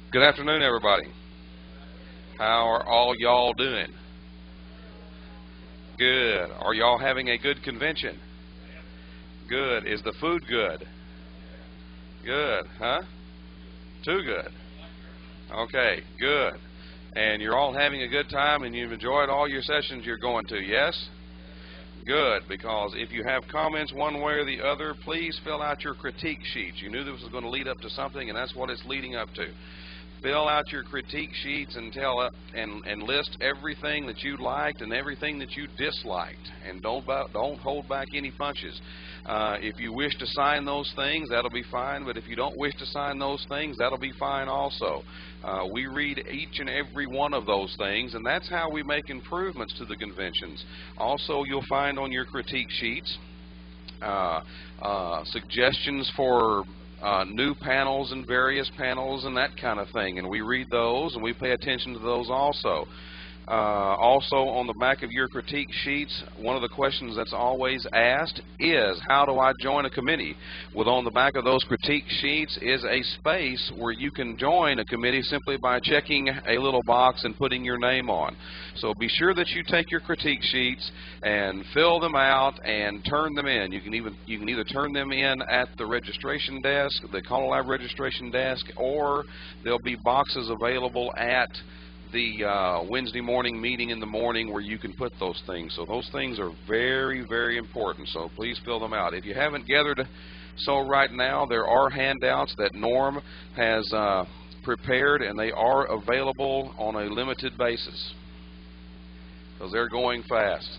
Good afternoon, everybody. How are all y'all doing? Good. Are y'all having a good convention? Good. Is the food good? Good. Huh? Too good. Okay, good. And you're all having a good time and you've enjoyed all your sessions you're going to, yes? Good, because if you have comments one way or the other, please fill out your critique sheets. You knew this was going to lead up to something, and that's what it's leading up to. Fill out your critique sheets and and list everything that you liked and everything that you disliked, and don't hold back any punches. If you wish to sign those things, that'll be fine, but if you don't wish to sign those things, that'll be fine also. We read each and every one of those things, and that's how we make improvements to the conventions. Also, you'll find on your critique sheets suggestions for new panels and various panels and that kind of thing, and we read those and we pay attention to those also. Also, on the back of your critique sheets, one of the questions that's always asked is, how do I join a committee? Well, on the back of those critique sheets is a space where you can join a committee simply by checking a little box and putting your name on. So be sure that you take your critique sheets and fill them out and turn them in. You can either turn them in at the registration desk, the CALLERLAB registration desk, or there'll be boxes available at the Wednesday morning meeting in the morning where you can put those things. So those things are very, very important, so please fill them out. If you haven't gathered so right now, there are handouts that Norm has prepared, and they are available on a limited basis because they're going fast.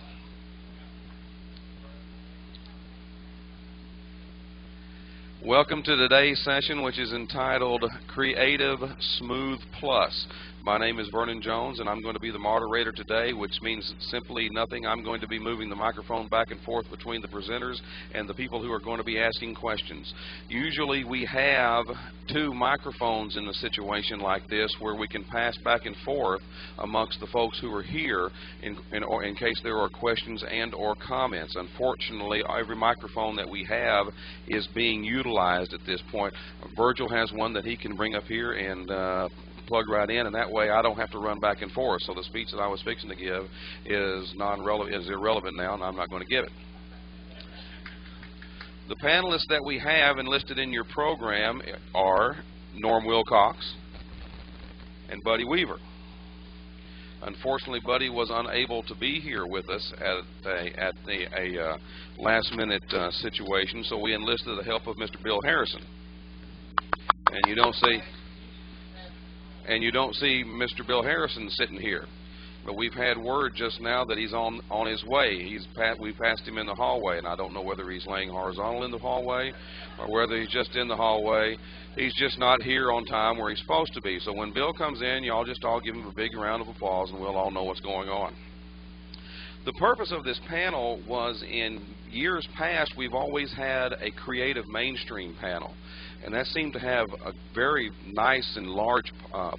Welcome to today's session, which is entitled Creative Smooth Plus. My name is Vernon Jones, and I'm going to be the moderator today, which means simply nothing. I'm going to be moving the microphone back and forth between the presenters and the people who are going to be asking questions. Usually we have two microphones in a situation like this where we can pass back and forth amongst the folks who are here in case there are questions and or comments. Unfortunately, every microphone that we have is being utilized at this point. Virgil has one that he can bring up here and plug right in, and that way I don't have to run back and forth. So the speech that I was fixing to give is irrelevant now, and I'm not going to give it. The panelists that we have enlisted in your program are Norm Wilcox and Buddy Weaver. Unfortunately, Buddy was unable to be here with us at a last-minute situation, so we enlisted the help of Mr. Bill Harrison. And you don't see Mr. Bill Harrison sitting here, but we've had word just now that he's on his way. We passed him in the hallway, and I don't know whether he's laying horizontal in the hallway or whether he's just in the hallway. He's just not here on time where he's supposed to be. So when Bill comes in, y'all just all give him a big round of applause, and we'll all know what's going on. The purpose of this panel was, in years past, we've always had a creative mainstream panel, and that seemed to have a very nice and large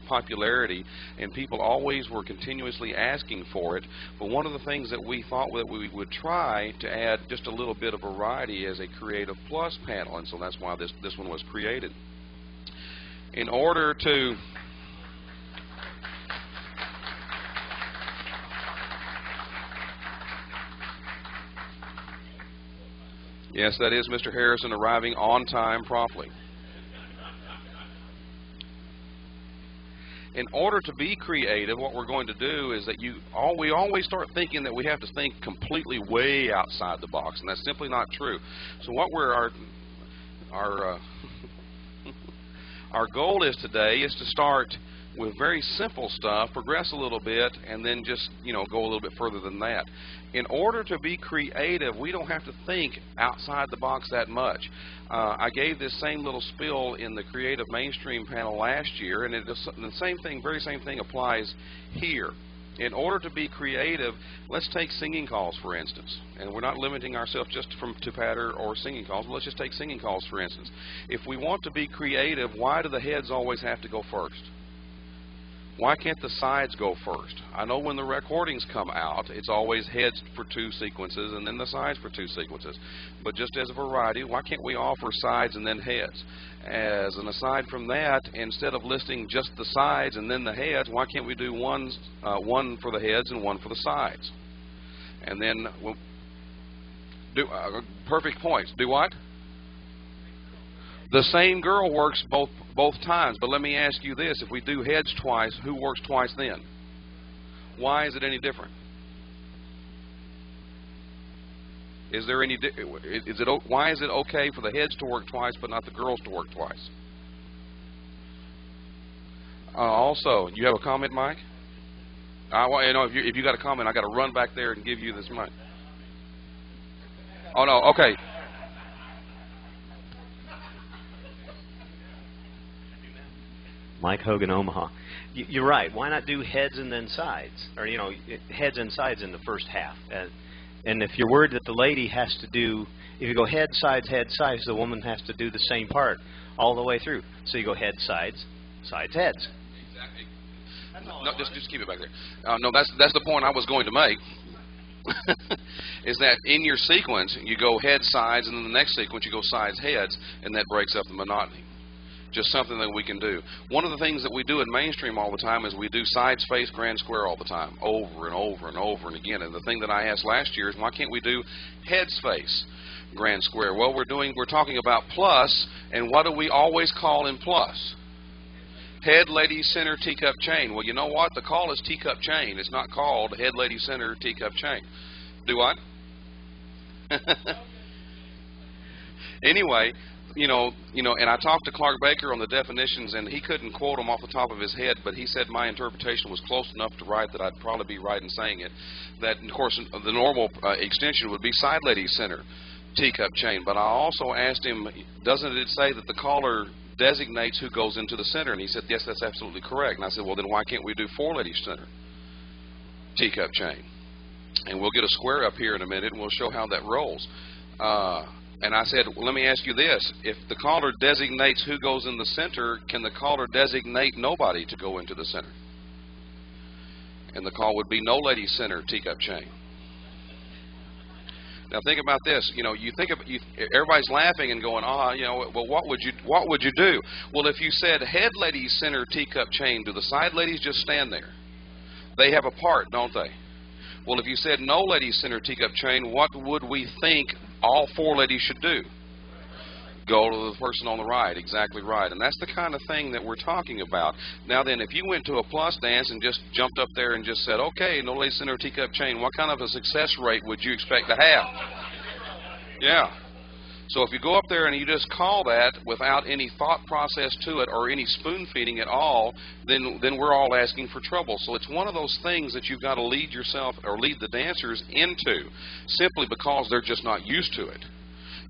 popularity, and people always were continuously asking for it. But one of the things that we thought that we would try to add just a little bit of variety as a Creative Plus panel, and so that's why this one was created. In order to Yes, that is Mr. Harrison arriving on time promptly. In order to be creative, what we're going to do is that we always start thinking that we have to think completely way outside the box, and that's simply not true. So what our goal is today is to start with very simple stuff, progress a little bit, and then just go a little bit further than that. In order to be creative, we don't have to think outside the box that much. I gave this same little spiel in the Creative Mainstream panel last year, and the very same thing applies here. In order to be creative, let's take singing calls, for instance. And we're not limiting ourselves just to patter or singing calls, but let's just take singing calls, for instance. If we want to be creative, why do the heads always have to go first? Why can't the sides go first? I know when the recordings come out, it's always heads for 2 sequences and then the sides for 2 sequences. But just as a variety, why can't we offer sides and then heads? As an aside from that, instead of listing just the sides and then the heads, why can't we do one for the heads and one for the sides? And then, perfect points. Do what? The same girl works both times, but let me ask you this. If we do heads twice, who works twice then? Why is it any different? Is there any, why is it okay for the heads to work twice but not the girls to work twice? Also, you have a comment, Mike? If you got a comment, I got to run back there and give you this mic. Oh, no, okay. Mike Hogan, Omaha. You're right. Why not do heads and then sides? Or, heads and sides in the first half. And if you're worried that the lady has to do, if you go head, sides, the woman has to do the same part all the way through. So you go head, sides, heads. Exactly. No, just keep it back there. No, that's the point I was going to make. Is that in your sequence, you go head, sides, and then the next sequence you go sides, heads, and that breaks up the monotony. Just something that we can do. One of the things that we do in mainstream all the time is we do sides, face, grand square all the time, over and over and over and again. And the thing that I asked last year is, why can't we do heads, face, grand square? Well, we're talking about plus, and what do we always call in plus? Head, lady, center, teacup, chain. Well, you know what? The call is teacup, chain. It's not called head, lady, center, teacup, chain. Do what? Anyway, and I talked to Clark Baker on the definitions, and he couldn't quote them off the top of his head, but he said my interpretation was close enough to right that I'd probably be right in saying it. That, of course, the normal extension would be side, lady, center, teacup, chain. But I also asked him, doesn't it say that the caller designates who goes into the center? And he said, yes, that's absolutely correct. And I said, well, then why can't we do 4 lady center, teacup, chain? And we'll get a square up here in a minute, and we'll show how that rolls. And I said, well, let me ask you this. If the caller designates who goes in the center, can the caller designate nobody to go into the center? And the call would be no lady center, teacup, chain. Now think about this. You think of everybody's laughing and going, well, what would you do? Well, if you said head lady center, teacup, chain, do the side ladies just stand there? They have a part, don't they? Well, if you said no lady center, teacup, chain, what would we think all 4 ladies should do? Go to the person on the right. Exactly right. And that's the kind of thing that we're talking about. Now then, if you went to a plus dance and just jumped up there and just said, okay, no lady center, teacup, chain, what kind of a success rate would you expect to have? Yeah. So if you go up there and you just call that without any thought process to it or any spoon feeding at all, then we're all asking for trouble. So it's one of those things that you've got to lead yourself or lead the dancers into, simply because they're just not used to it.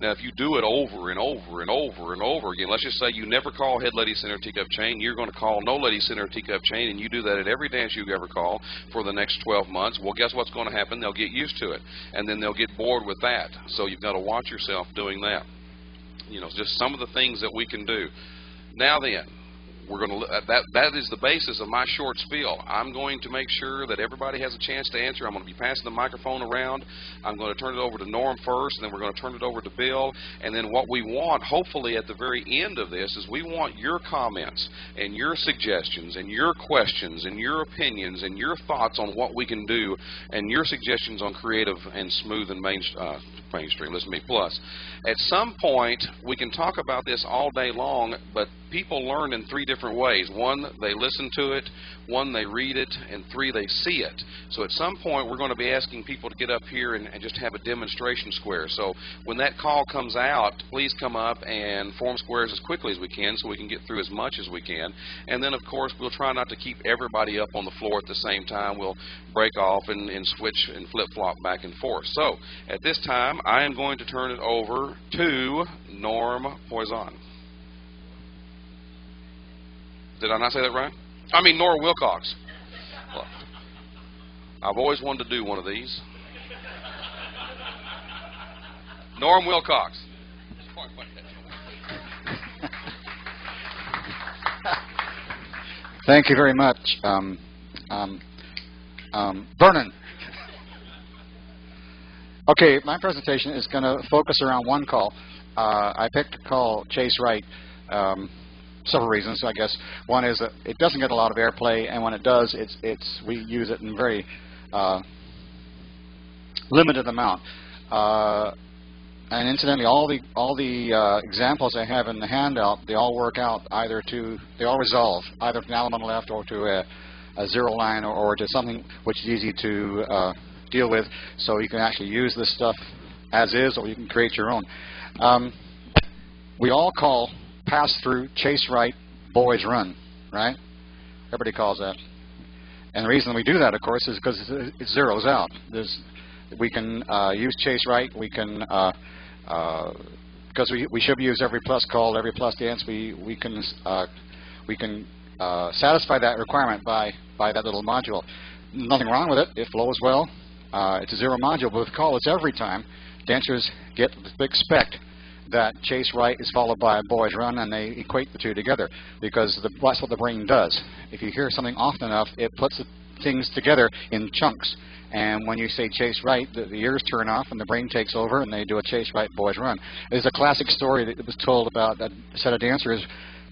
Now, if you do it over and over and over and over again, let's just say you never call head lady center, teacup, chain, you're going to call no lady center, teacup, chain, and you do that at every dance you ever call for the next 12 months, well, guess what's going to happen? They'll get used to it, and then they'll get bored with that. So you've got to watch yourself doing that. Just some of the things that we can do. Now then, we're going to that is the basis of my short spiel. I'm going to make sure that everybody has a chance to answer. I'm going to be passing the microphone around. I'm going to turn it over to Norm first, and then we're going to turn it over to Bill. And then what we want, hopefully at the very end of this, is we want your comments and your suggestions and your questions and your opinions and your thoughts on what we can do and your suggestions on creative and smooth and mainstream. Listen to me, plus. At some point, we can talk about this all day long, but people learn in 3 different ways. 1, they listen to it. 1, they read it. And 3, they see it. So at some point, we're going to be asking people to get up here and just have a demonstration square. So when that call comes out, please come up and form squares as quickly as we can so we can get through as much as we can. And then, of course, we'll try not to keep everybody up on the floor at the same time. We'll break off and switch and flip-flop back and forth. So at this time, I am going to turn it over to Norm Poison. Did I not say that right? I mean, Norm Wilcox. Well, I've always wanted to do one of these. Norm Wilcox. Thank you very much, Vernon. Okay, my presentation is going to focus around one call. I picked to call Chase Right. Several reasons, I guess. One is that it doesn't get a lot of airplay, and when it does, we use it in very limited amount. And incidentally, all the examples I have in the handout, they all work out they all resolve either to an element left or to a zero line or to something which is easy to deal with. So you can actually use this stuff as is, or you can create your own. We all call pass through, chase right, boys run, right? Everybody calls that. And the reason we do that, of course, is because it zeroes out. We can use chase right. We can because we should use every plus call, every plus dance. We can satisfy that requirement by that little module. Nothing wrong with it. It flows well. It's a zero module, but with call, it's every time. Dancers expect that chase right is followed by a boys run, and they equate the two together because that's what the brain does. If you hear something often enough, it puts things together in chunks. And when you say chase right, the ears turn off and the brain takes over, and they do a chase right, boys run. There's a classic story that was told about a set of dancers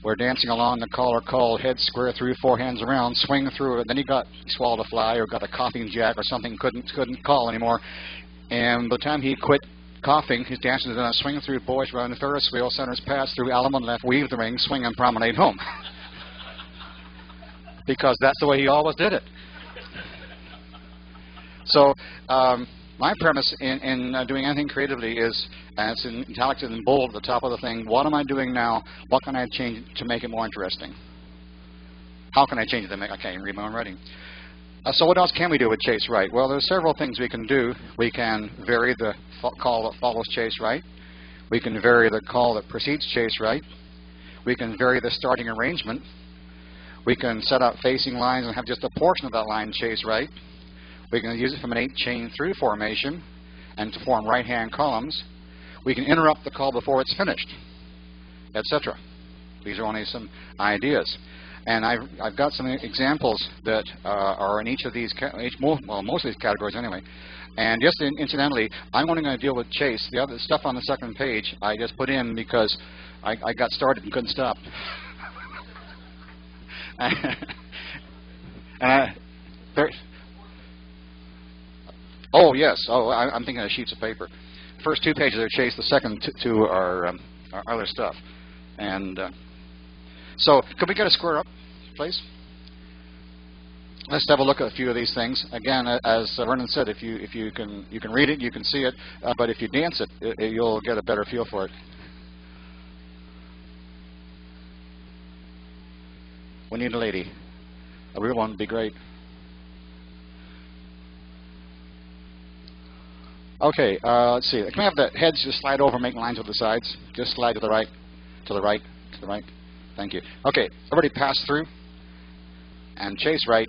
were dancing along. The caller called, head square through, four hands around, swing through it. Then he swallowed a fly or got a coughing jack or something, couldn't call anymore. And by the time he quit coughing, his dancers done a swing through, boys run, Ferris wheel, centers pass through, element left, weave the ring, swing and promenade home. Because that's the way he always did it. So my premise in doing anything creatively is, and it's in italics and bold at the top of the thing, what am I doing now? What can I change to make it more interesting? How can I change it to make I can't even read my own writing? So what else can we do with chase right? Well, there's several things we can do. We can vary the call that follows chase right. We can vary the call that precedes chase right. We can vary the starting arrangement. We can set up facing lines and have just a portion of that line chase right. We can use it from an 8-chain through formation and to form right-hand columns. We can interrupt the call before it's finished, etc. These are only some ideas. And I've got some examples that are in each of these, most of these categories anyway. And just incidentally, I'm only going to deal with chase. The other stuff on the second page I just put in because I got started and couldn't stop. Oh, yes. Oh, I'm thinking of sheets of paper. First two pages are chase. The second two are other stuff. And so, could we get a square up, please? Let's have a look at a few of these things. Again, as Vernon said, if you can read it, you can see it. But if you dance it, you'll get a better feel for it. We need a lady. A real one would be great. Okay, let's see. Can we have the heads just slide over, make lines with the sides? Just slide to the right, to the right, to the right. Thank you. Okay, everybody pass through and chase right,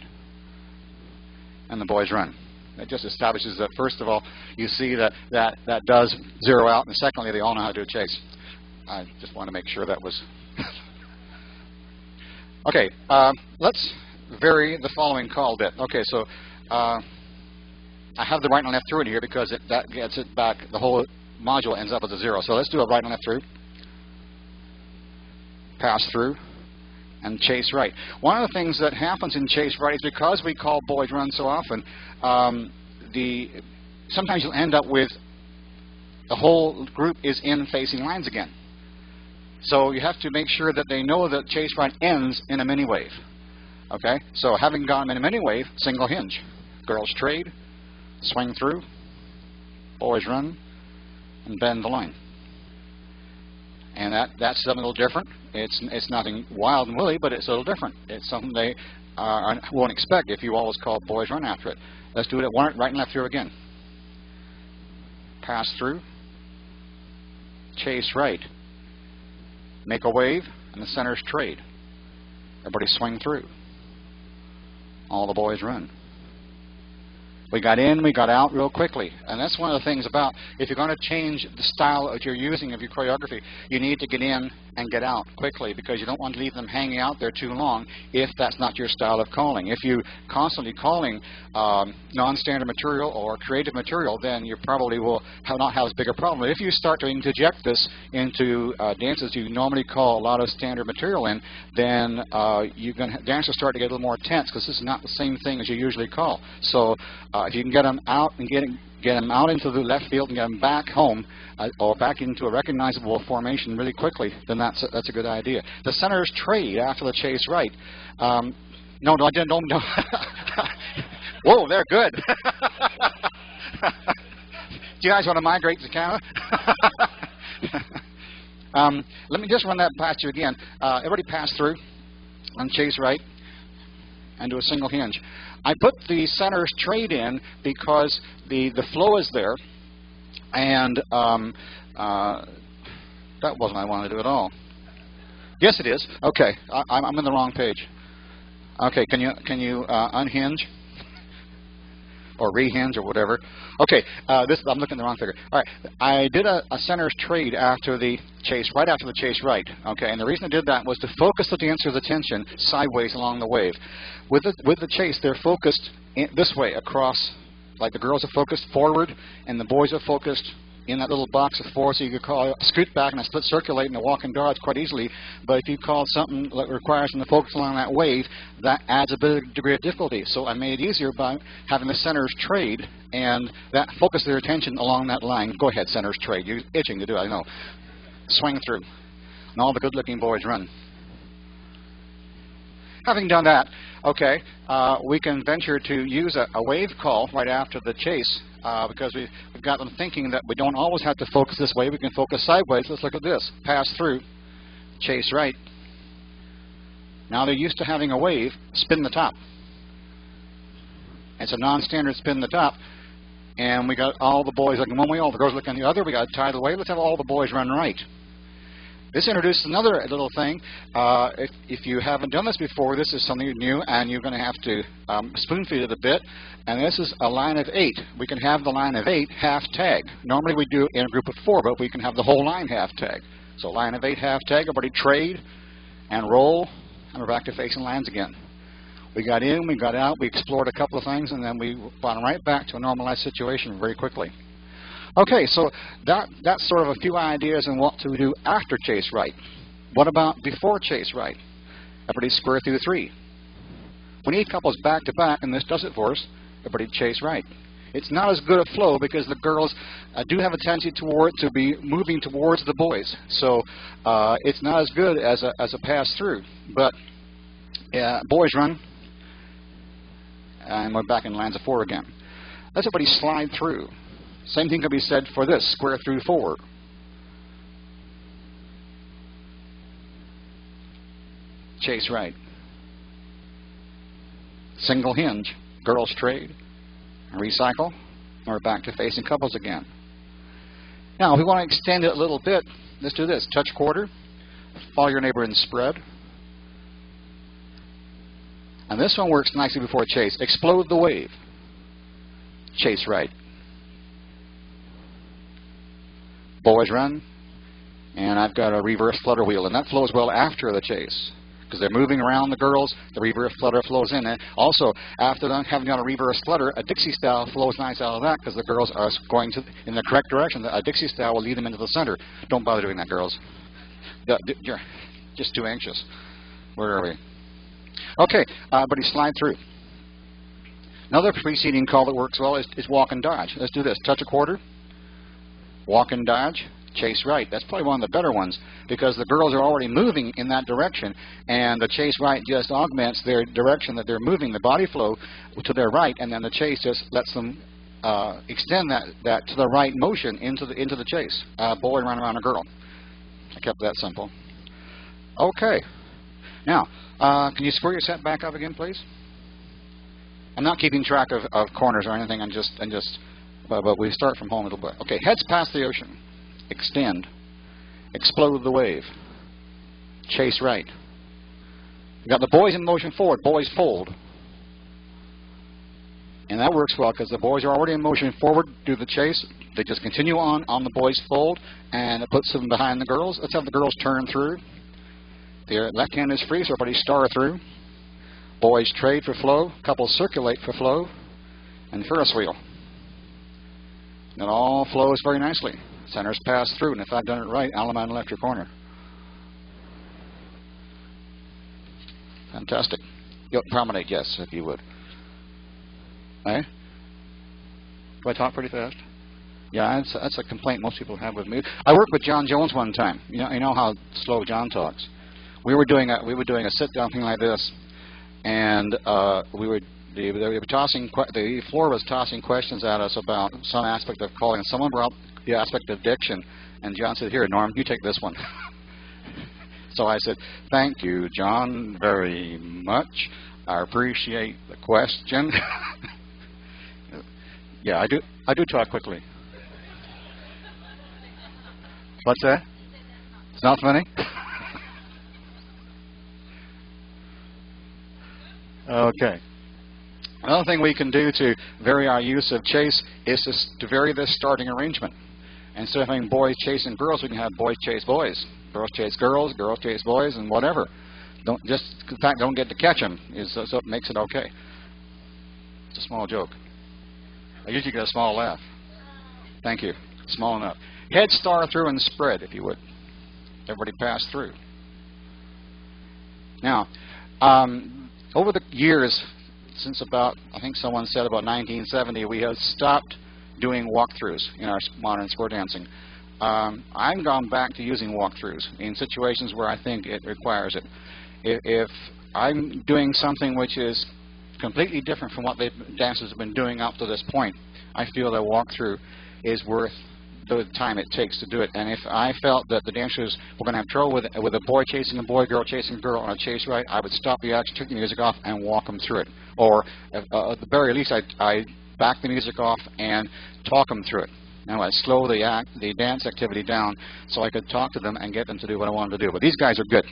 and the boys run. That just establishes that, first of all, you see that does zero out, and secondly, they all know how to do a chase. I just want to make sure that was... Okay, let's vary the following call bit. Okay, so... I have the right and left through in here because that gets it back. The whole module ends up as a zero. So let's do a right and left through, pass through, and chase right. One of the things that happens in chase right is because we call boys run so often, sometimes you'll end up with the whole group is in facing lines again. So you have to make sure that they know that chase right ends in a mini wave. Okay, so having gone in a mini wave, single hinge, girls trade, swing through, boys run, and bend the line. And that's something a little different. It's nothing wild and woolly, but it's a little different. It's something they won't expect if you always call boys run after it. Let's do it right and left through again. Pass through, chase right, make a wave, and the centers trade. Everybody swing through. All the boys run. We got in, we got out real quickly. And that's one of the things about, if you're going to change the style that you're using of your choreography, you need to get in and get out quickly, because you don't want to leave them hanging out there too long if that's not your style of calling. If you constantly calling non-standard material or creative material, then you probably will not have as big a problem. If you start to interject this into dances you normally call a lot of standard material in, then dancers start to get a little more tense, because this is not the same thing as you usually call. So if you can get them out and get them out into the left field and get them back home or back into a recognizable formation really quickly, then that's a good idea. The center's trade after the chase right. No, I didn't. No. Whoa, they're good. Do you guys want to migrate to Canada? Let me just run that past you again. Everybody pass through on chase right and do a single hinge. I put the center's trade in because the flow is there, and that wasn't what I wanted to do at all. Yes, it is. Okay, I'm in the wrong page. Okay, can you unhinge or rehinge or whatever? Okay, I'm looking at the wrong figure. All right, I did a center's trade after the chase, right after the chase right. Okay, and the reason I did that was to focus the dancer's attention sideways along the wave. With the chase, they're focused this way across, like the girls are focused forward and the boys are focused in that little box of four, so you could call a scoot back and a split circulate and a walk and dodge quite easily. But if you call something that requires them to focus along that wave, that adds a bit of degree of difficulty. So I made it easier by having the centers trade, and that focus their attention along that line. Go ahead, centers trade. You're itching to do it, I know. Swing through. And all the good-looking boys run. Having done that, okay, we can venture to use a wave call right after the chase, because we've got them thinking that we don't always have to focus this way. We can focus sideways. Let's look at this. Pass through, chase right. Now they're used to having a wave, spin the top. It's a non-standard spin the top, and we got all the boys looking one way, all the girls looking the other. We got to tie the way. Let's have all the boys run right. This introduces another little thing. If you haven't done this before, this is something new, and you're going to have to spoon feed it a bit. And this is a line of 8. We can have the line of 8 half tag. Normally we do it in a group of 4, but we can have the whole line half tag. So line of 8 half tag. Everybody trade and roll, and we're back to facing lines again. We got in, we got out, we explored a couple of things, and then we brought right back to a normalized situation very quickly. Okay, so that's sort of a few ideas on what to do after chase right. What about before chase right? Everybody square through 3. We need couples back to back, and this does it for us. Everybody chase right. It's not as good a flow because the girls do have a tendency to be moving towards the boys. So it's not as good as a pass through. But boys run, and we're back in lines of 4 again. Let's everybody slide through. Same thing can be said for this, square through 4. Chase right. Single hinge, girls trade, recycle, and we're back to facing couples again. Now, if we want to extend it a little bit, let's do this. Touch quarter, follow your neighbor and spread. And this one works nicely before chase. Explode the wave. Chase right. Boys run, and I've got a reverse flutter wheel, and that flows well after the chase because they're moving around the girls. The reverse flutter flows in. And also, after having done a reverse flutter, a Dixie style flows nice out of that because the girls are going in the correct direction. A Dixie style will lead them into the center. Don't bother doing that, girls. You're just too anxious. Where are we? Okay, but slide through. Another preceding call that works well is walk and dodge. Let's do this. Touch a quarter. Walk and dodge, chase right. That's probably one of the better ones because the girls are already moving in that direction, and the chase right just augments their direction that they're moving, the body flow to their right, and then the chase just lets them extend that to the right motion into the chase. Boy run around a girl. I kept that simple. Okay. Now, can you square your set back up again, please? I'm not keeping track of corners or anything. But we start from home a little bit. Okay, heads past the ocean. Extend. Explode the wave. Chase right. You got the boys in motion forward. Boys fold. And that works well because the boys are already in motion forward. Do the chase. They just continue on the boys' fold, and it puts them behind the girls. Let's have the girls turn through. Their left hand is free, so everybody star through. Boys trade for flow, couples circulate for flow, and Ferris wheel. And it all flows very nicely. Centers pass through, and if I've done it right, Alamine left your corner. Fantastic. Promenade, yes, if you would. Eh? Do I talk pretty fast? Yeah, that's a complaint most people have with me. I worked with John Jones one time. You know how slow John talks. We were doing a sit-down thing like this, and they were tossing. The floor was tossing questions at us about some aspect of calling. And someone brought up the aspect of diction, and John said, "Here, Norm, you take this one." So I said, "Thank you, John, very much. I appreciate the question." Yeah, I do talk quickly. What's that? It's not funny? Okay. Another thing we can do to vary our use of chase is to vary this starting arrangement. Instead of having boys chasing girls, we can have boys chase boys. Girls chase girls, girls chase boys, and whatever. In fact, don't get to catch them, so it makes it okay. It's a small joke. I usually get a small laugh. Thank you. Small enough. Head star through and spread, if you would. Everybody pass through. Now, over the years, since about, I think someone said about 1970, we have stopped doing walkthroughs in our modern square dancing. I've gone back to using walkthroughs in situations where I think it requires it. If I'm doing something which is completely different from what the dancers have been doing up to this point, I feel that walkthrough is worth the time it takes to do it. And if I felt that the dancers were going to have trouble with a boy chasing a boy, girl chasing a girl on a chase right, I would stop the action, turn the music off, and walk them through it. Or at the very least, I back the music off and talk them through it. Now I slow the dance activity down so I could talk to them and get them to do what I wanted to do. But these guys are good.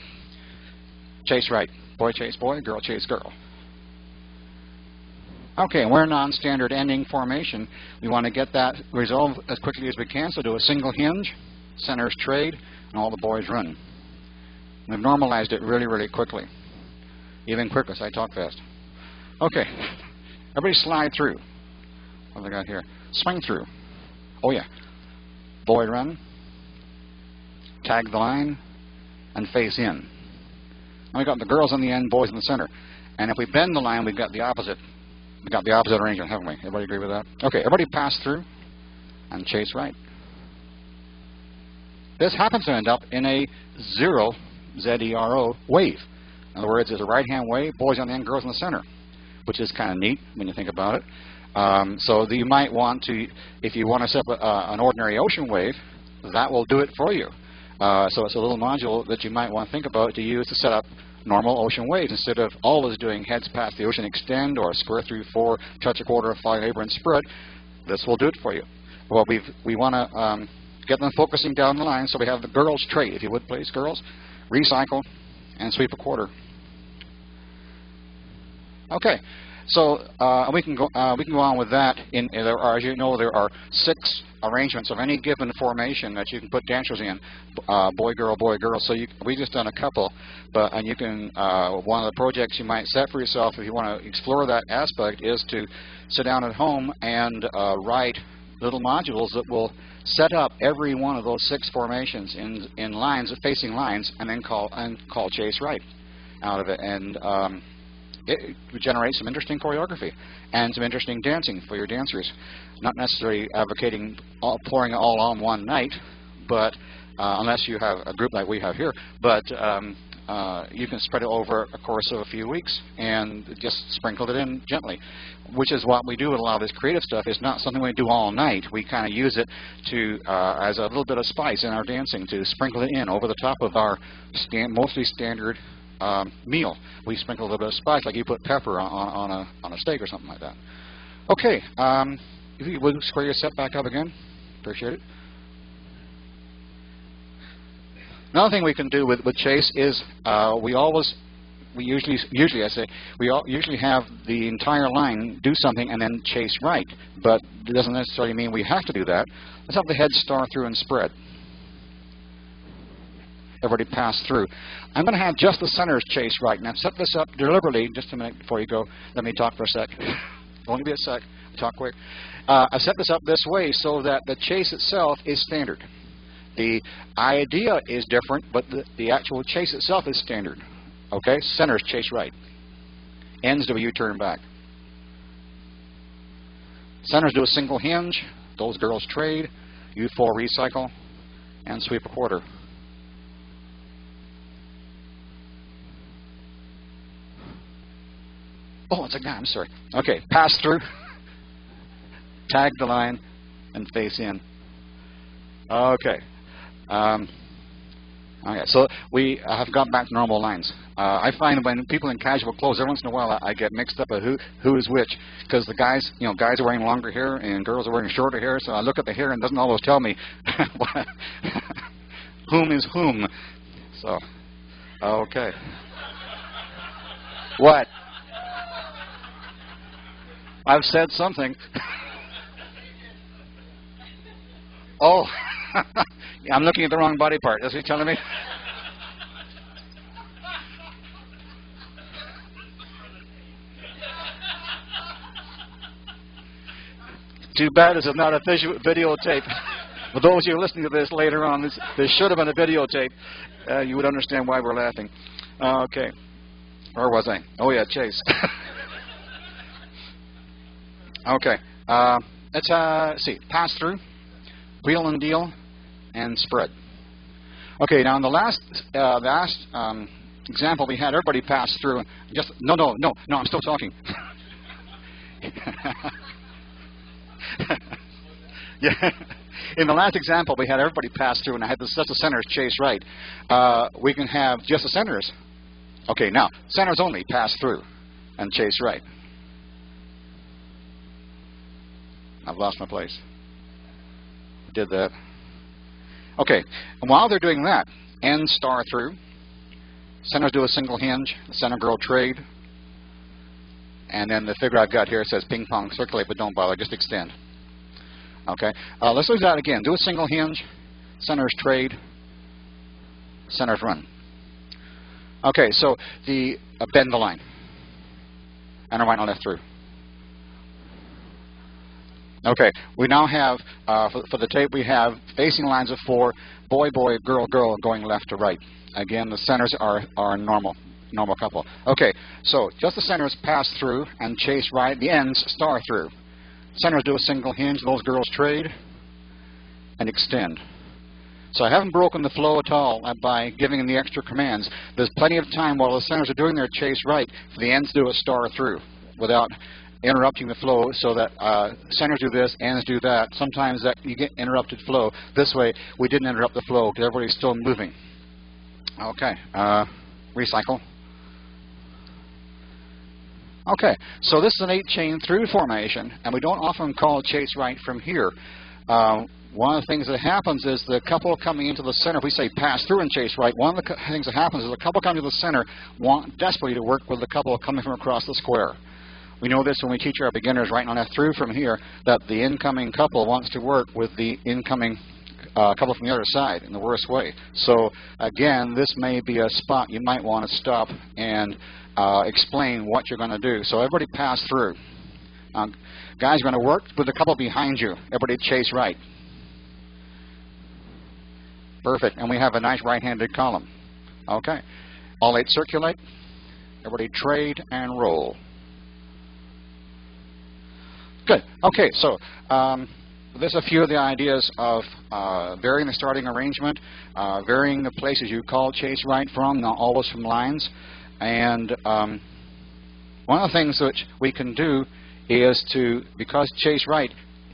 Chase right, boy chase boy, girl chase girl. Okay, we're non-standard ending formation. We want to get that resolved as quickly as we can, so do a single hinge, centers trade, and all the boys run. We've normalized it really, really quickly. Even quicker, so I talk fast. Okay, everybody slide through. What have I got here? Swing through. Oh yeah. Boy run, tag the line, and face in. Now we've got the girls on the end, boys in the center. And if we bend the line, we've got the opposite. We've got the opposite arrangement, haven't we? Everybody agree with that? Okay, everybody pass through and chase right. This happens to end up in a zero, Z-E-R-O, wave. In other words, there's a right-hand wave, boys on the end, girls in the center, which is kind of neat when you think about it. So you might want to, if you want to set up an ordinary ocean wave, that will do it for you. So it's a little module that you might want to think about to use to set up normal ocean waves instead of always doing heads past the ocean extend or square through 4, touch a quarter, fly labor and spread. This will do it for you. Well, we want to get them focusing down the line, so we have the girls trade, if you would please, girls, recycle and sweep a quarter. Okay, so we can go on with that. As you know, there are 6 arrangements of any given formation that you can put dancers in, boy, girl, boy, girl. So we just done a couple, and you can. One of the projects you might set for yourself, if you want to explore that aspect, is to sit down at home and write little modules that will set up every one of those 6 formations in lines, facing lines, and then call chase right out of it, and it would generate some interesting choreography and some interesting dancing for your dancers. Not necessarily advocating pouring it all on one night, but unless you have a group like we have here, but you can spread it over a course of a few weeks and just sprinkle it in gently, which is what we do with a lot of this creative stuff. It's not something we do all night. We kind of use it to as a little bit of spice in our dancing, to sprinkle it in over the top of our mostly standard meal. We sprinkle a little bit of spice, like you put pepper on a steak or something like that. Okay, if you would square your set back up again, appreciate it. Another thing we can do with chase is we always we usually I say, we usually have the entire line do something and then chase right. But it doesn't necessarily mean we have to do that. Let's have the head star through and spread. Everybody pass through. I'm going to have just the centers chase right. Now set this up deliberately. Just a minute before you go. Let me talk for a sec. Only be a sec. Talk quick. I set this up this way so that the chase itself is standard. The idea is different, but the actual chase itself is standard. Okay? Centers chase right. Ends do a U-turn back. Centers do a single hinge. Those girls trade. U4 recycle. And sweep a quarter. Oh, it's a guy. I'm sorry. Okay, pass through, tag the line, and face in. Okay. Okay. So we have got back to normal lines. I find when people in casual clothes, every once in a while, I get mixed up of who is which, because the guys, guys are wearing longer hair and girls are wearing shorter hair. So I look at the hair and it doesn't always tell me whom is whom. So, okay. What? I've said something. Oh, I'm looking at the wrong body part. That's what you're telling me? Too bad this is not a videotape. For those of you listening to this later on, this should have been a videotape. You would understand why we're laughing. Okay. Where was I? Oh, yeah, Chase. Okay, let's see. Pass through, wheel and deal, and spread. Okay, now in the last example we had, everybody pass through. Just no, I'm still talking. Yeah. In the last example we had everybody pass through, and I had just the centers chase right. We can have just the centers. Okay, now centers only pass through and chase right. I've lost my place. Did that. Okay, and while they're doing that, end star through. Centers do a single hinge. The center girl trade. And then the figure I've got here says ping pong circulate, but don't bother, just extend. Okay, let's do that again. Do a single hinge. Centers trade. Centers run. Okay, so the bend the line. And a right and left through. Okay, we now have, for the tape, we have facing lines of 4, boy, boy, girl, girl, going left to right. Again, the centers are normal couple. Okay, so just the centers pass through and chase right. The ends star through. Centers do a single hinge. Those girls trade and extend. So I haven't broken the flow at all by giving them the extra commands. There's plenty of time while the centers are doing their chase right for the ends do a star through without interrupting the flow, so that centers do this, ends do that. Sometimes that you get interrupted flow. This way, we didn't interrupt the flow because everybody's still moving. Okay, recycle. Okay, so this is an 8-chain through formation, and we don't often call chase right from here. One of the things that happens is the couple coming into the center, if we say pass through and chase right, one of the things that happens is the couple coming to the center want desperately to work with the couple coming from across the square. We know this when we teach our beginners right on that through from here, that the incoming couple wants to work with the incoming couple from the other side in the worst way. So again, this may be a spot you might want to stop and explain what you're going to do. So everybody pass through. Guys are going to work with the couple behind you. Everybody chase right. Perfect. And we have a nice right-handed column. Okay. All 8 circulate. Everybody trade and roll. Good. Okay, so there's a few of the ideas of varying the starting arrangement, varying the places you call chase right from, not always from lines. And one of the things which we can do is to, because chase right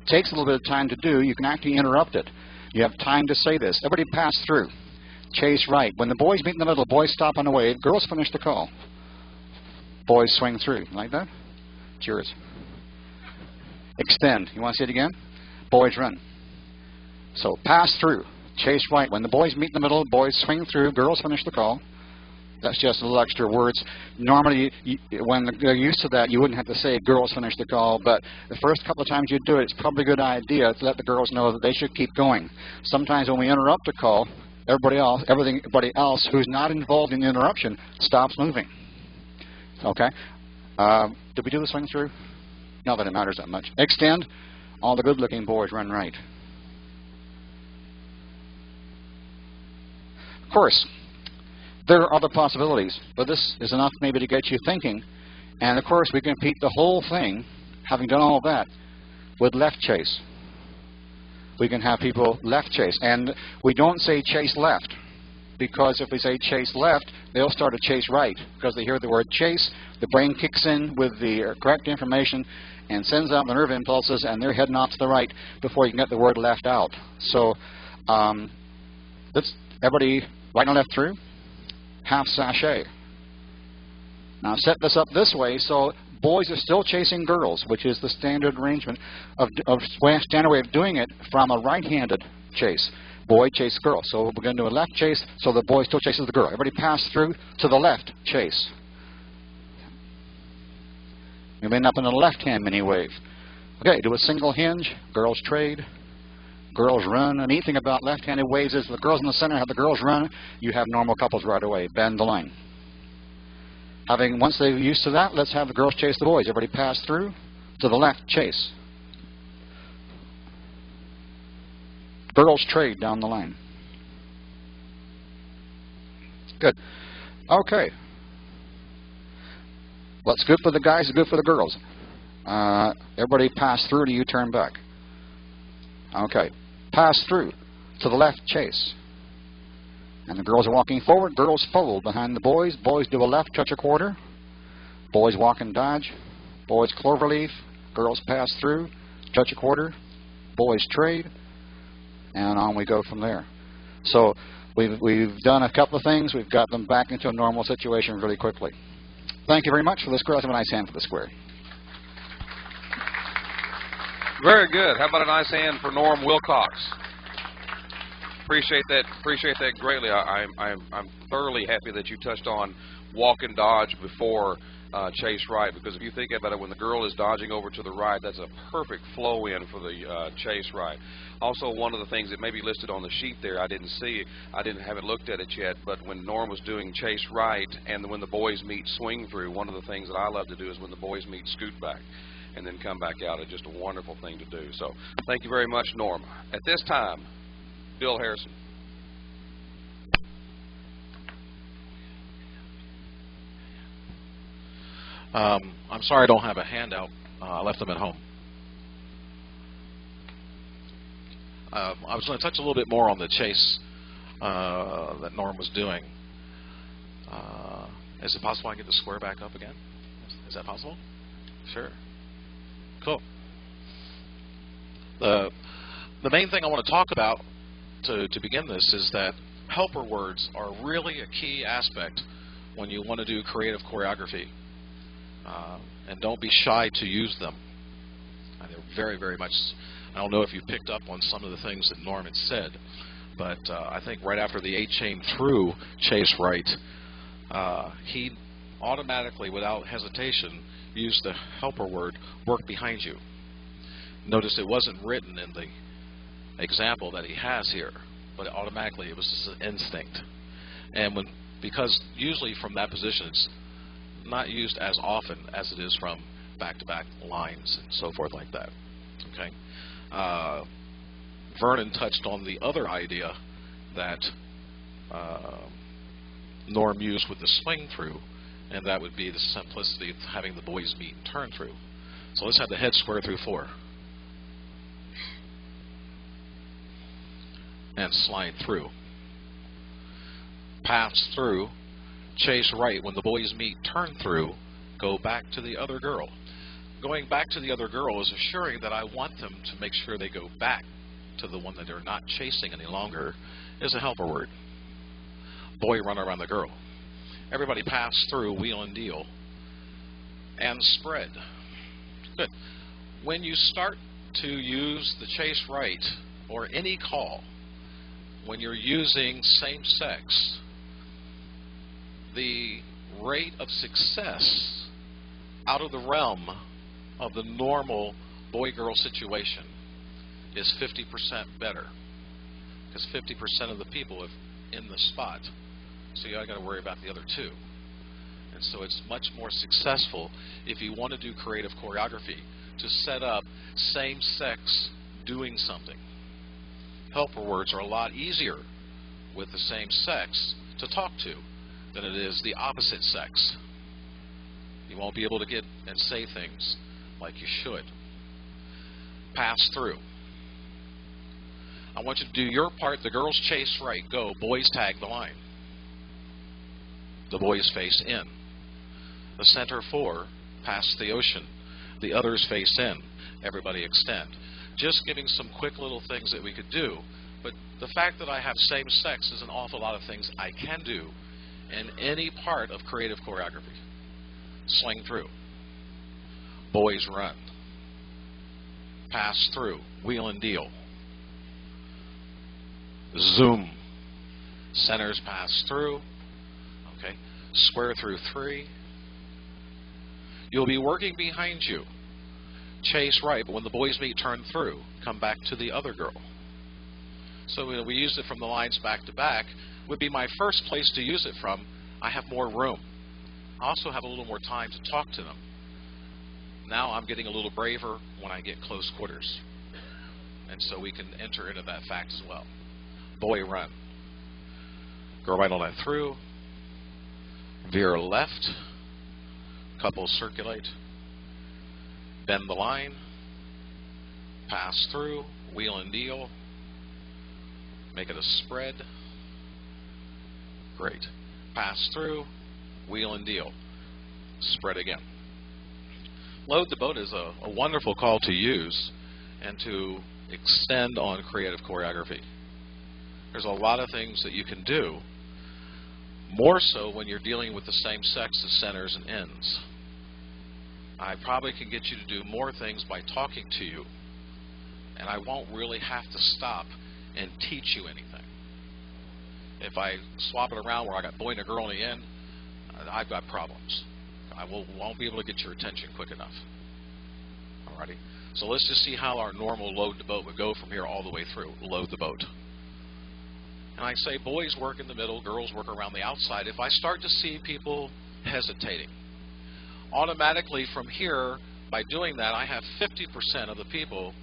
takes a little bit of time to do, you can actually interrupt it. You have time to say this. Everybody pass through. Chase right. When the boys meet in the middle, boys stop on the way. Girls finish the call. Boys swing through. Like that? Cheers. Extend. You want to see it again? Boys run. So pass through. Chase right. When the boys meet in the middle, boys swing through. Girls finish the call. That's just a little extra words. Normally, when they're used to that, you wouldn't have to say, girls finish the call, but the first couple of times you do it, it's probably a good idea to let the girls know that they should keep going. Sometimes when we interrupt a call, everybody else who's not involved in the interruption stops moving. Okay? Did we do the swing through? Not that it matters that much. Extend. All the good-looking boys run right. Of course, there are other possibilities, but this is enough maybe to get you thinking. And of course, we can repeat the whole thing, having done all that, with left chase. We can have people left chase. And we don't say chase left, because if we say chase left, they'll start to chase right, because they hear the word chase, the brain kicks in with the correct information and sends out the nerve impulses, and they're heading off to the right before you can get the word left out. So let's everybody right and left through, half sachet. Now set this up this way, so boys are still chasing girls, which is the standard arrangement of standard way of doing it from a right-handed chase. Boy chase girl. So we're going to do a left chase, so the boy still chases the girl. Everybody pass through to the left chase. We end up in a left-hand mini wave. Okay, do a single hinge, girls trade, girls run. The neat thing about left-handed waves is the girls in the center have the girls run, you have normal couples right away. Bend the line. Once they're used to that, let's have the girls chase the boys. Everybody pass through to the left chase. Girls trade down the line. Good. Okay. What's good for the guys is good for the girls. Everybody pass through to U-turn back. Okay. Pass through to the left chase. And the girls are walking forward. Girls fold behind the boys. Boys do a left touch a quarter. Boys walk and dodge. Boys cloverleaf. Girls pass through. Touch a quarter. Boys trade. And on we go from there. So we've done a couple of things. We've got them back into a normal situation really quickly. Thank you very much for this. Girls, have a nice hand for the square. Very good. How about a nice hand for Norm Wilcox? Appreciate that greatly. I'm thoroughly happy that you touched on walk and dodge before chase right, because if you think about it, when the girl is dodging over to the right, that's a perfect flow in for the chase right. Also, one of the things that may be listed on the sheet there, I didn't see, I haven't looked at it yet, but when Norm was doing chase right and when the boys meet swing through, one of the things that I love to do is when the boys meet scoot back and then come back out. It's just a wonderful thing to do. So thank you very much, Norm. At this time, Bill Harrison. I'm sorry I don't have a handout. I left them at home. I was going to touch a little bit more on the chase that Norm was doing. Is it possible I can get the square back up again? Is that possible? Sure. Cool. The main thing I want to talk about to begin this is that helper words are really a key aspect when you want to do creative choreography. And don't be shy to use them. They're very, very much, I don't know if you picked up on some of the things that Norm had said, but I think right after the 8-chain through chase right, he automatically, without hesitation, used the helper word, work behind you. Notice it wasn't written in the example that he has here, but automatically it was just an instinct. And because usually from that position it's not used as often as it is from back-to-back lines and so forth like that. Okay. Vernon touched on the other idea that Norm used with the swing through, and that would be the simplicity of having the boys meet and turn through. So let's have the head square through 4. And slide through. Pass through. Chase right. When the boys meet, turn through. Go back to the other girl. Going back to the other girl is assuring that I want them to make sure they go back to the one that they're not chasing any longer is a helper word. Boy run around the girl. Everybody pass through, wheel and deal. And spread. Good. When you start to use the chase right or any call, when you're using same sex, the rate of success out of the realm of the normal boy-girl situation is 50% better, because 50% of the people are in the spot, so you got to worry about the other two. And so it's much more successful if you want to do creative choreography to set up same-sex doing something. Helper words are a lot easier with the same sex to talk to than it is the opposite sex. You won't be able to get and say things like you should. Pass through. I want you to do your part. The girls chase right, go. Boys tag the line. The boys face in. The center four pass the ocean. The others face in. Everybody extend. Just giving some quick little things that we could do. But the fact that I have same sex is an awful lot of things I can do in any part of creative choreography. Sling through. Boys run. Pass through. Wheel and deal. Zoom. Centers pass through. Okay. Square through 3. You'll be working behind you. Chase right, but when the boys meet, turn through. Come back to the other girl. So we used it from the lines back to back. Would be my first place to use it from. I have more room. I also have a little more time to talk to them. Now I'm getting a little braver when I get close quarters. And so we can enter into that fact as well. Boy run. Go right on that through. Veer left. Couple circulate. Bend the line. Pass through. Wheel and deal. Make it a spread. Great. Pass through. Wheel and deal. Spread again. Load the boat is a wonderful call to use and to extend on creative choreography. There's a lot of things that you can do, more so when you're dealing with the same sex as centers and ends. I probably can get you to do more things by talking to you, and I won't really have to stop and teach you anything. If I swap it around where I got boy and a girl in the end, I've got problems. I won't be able to get your attention quick enough. Alrighty. So let's just see how our normal load the boat would go from here all the way through. Load the boat. And I say boys work in the middle, girls work around the outside. If I start to see people hesitating, automatically from here, by doing that, I have 50% of the people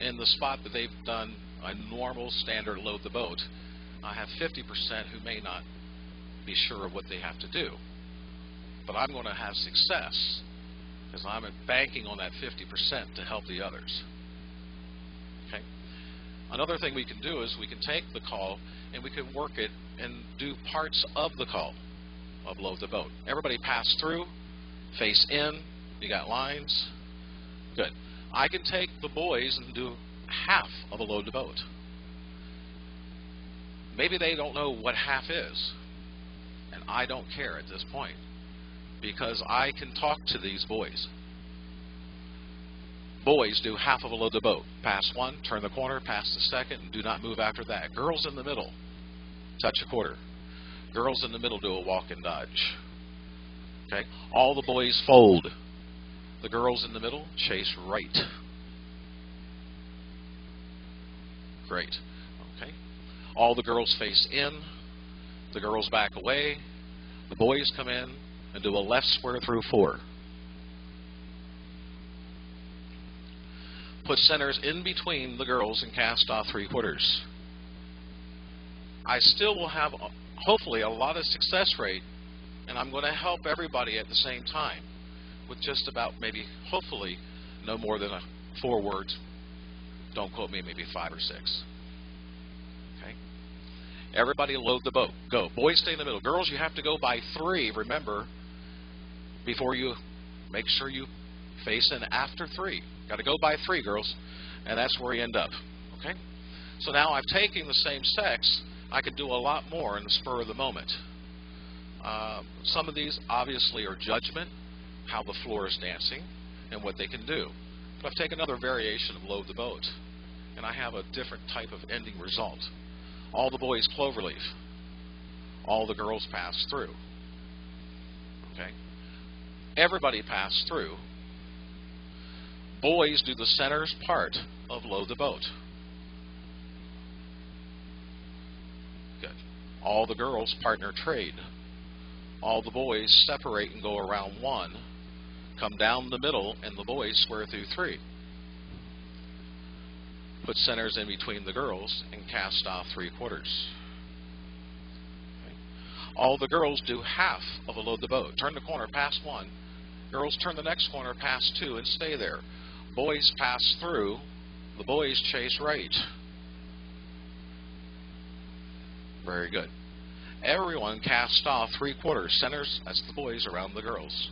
in the spot that they've done a normal standard load the boat. I have 50% who may not be sure of what they have to do. But I'm going to have success because I'm banking on that 50% to help the others. Okay. Another thing we can do is we can take the call and we can work it and do parts of the call of load the boat. Everybody pass through, face in, you got lines. Good. I can take the boys and do half of a load the boat. Maybe they don't know what half is, and I don't care at this point, because I can talk to these boys. Boys do half of a load the boat. Pass one, turn the corner, pass the second, and do not move after that. Girls in the middle, touch a quarter. Girls in the middle do a walk and dodge. Okay? All the boys fold. The girls in the middle chase right. Great. Okay? All the girls face in. The girls back away. The boys come in and do a left square through 4. Put centers in between the girls and cast off 3/4. I still will have, hopefully, a lot of success rate, and I'm going to help everybody at the same time with just about maybe, hopefully, no more than 4 words. Don't quote me, maybe 5 or 6. Okay? Everybody load the boat. Go. Boys stay in the middle. Girls, you have to go by 3, remember, before you make sure you face in after 3. Got to go by 3, girls, and that's where you end up. Okay? So now I've taken the same sex. I can do a lot more in the spur of the moment. Some of these obviously are judgment, how the floor is dancing, and what they can do. But I've taken another variation of load the boat, and I have a different type of ending result. All the boys cloverleaf. all the girls pass through. Okay? Everybody pass through. Boys do the center's part of load the boat. Good. All the girls partner trade. All the boys separate and go around one, come down the middle, and the boys square through three. Put centers in between the girls and cast off 3/4. Okay. All the girls do half of a load the boat. Turn the corner, pass one. Girls turn the next corner, pass two, and stay there. Boys pass through. The boys chase right. Very good. Everyone cast off 3/4. Centers, that's the boys around the girls.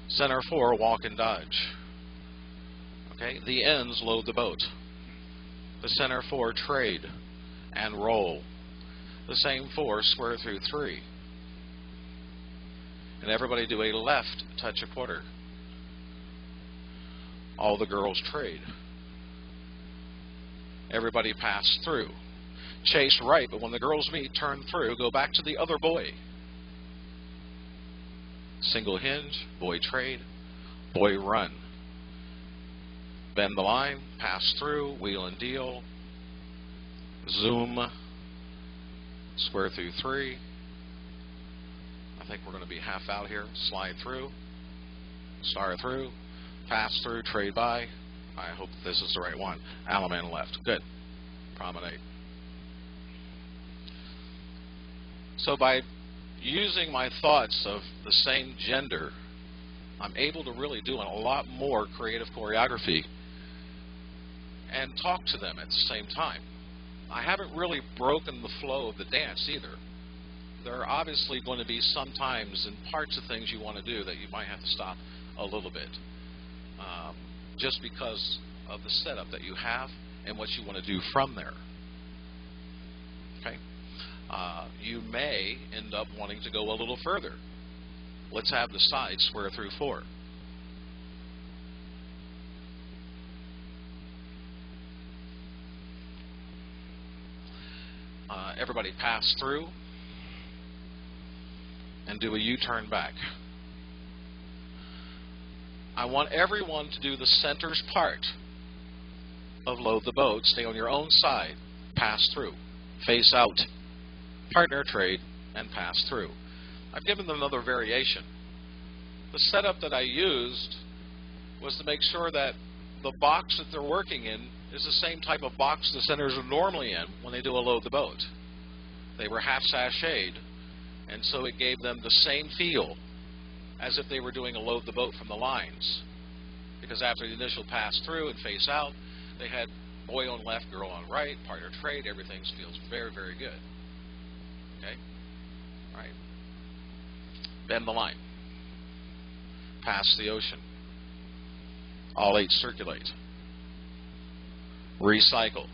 Center 4, walk and dodge. Okay, the ends load the boat. The center 4 trade and roll. The same 4 square through 3. And everybody do a left touch 1/4. All the girls trade. Everybody pass through. Chase right, but when the girls meet, turn through, go back to the other boy. Single hinge, boy trade, boy run. Bend the line, pass through, wheel and deal, zoom, square through 3. I think we're going to be half out here. Slide through, star through, pass through, trade by. I hope this is the right one. Alaman left. Good. Promenade. So by using my thoughts of the same gender, I'm able to really do a lot more creative choreography and talk to them at the same time. I haven't really broken the flow of the dance either. There are obviously going to be some times and parts of things you want to do that you might have to stop a little bit, just because of the setup that you have and what you want to do from there. Okay? You may end up wanting to go a little further. Let's have the sides square through 4. Everybody pass through and do a U-turn back. I want everyone to do the center's part of load the boat. Stay on your own side, pass through, face out, partner trade, and pass through. I've given them another variation. The setup that I used was to make sure that the box that they're working in is the same type of box the centers are normally in when they do a load the boat. They were half sashayed, and so it gave them the same feel as if they were doing a load the boat from the lines. Because after the initial pass through and face out, they had boy on left, girl on right, partner trade, everything feels very, very good. Okay? All right. Bend the line. Pass the ocean. All 8 circulate. Recycle.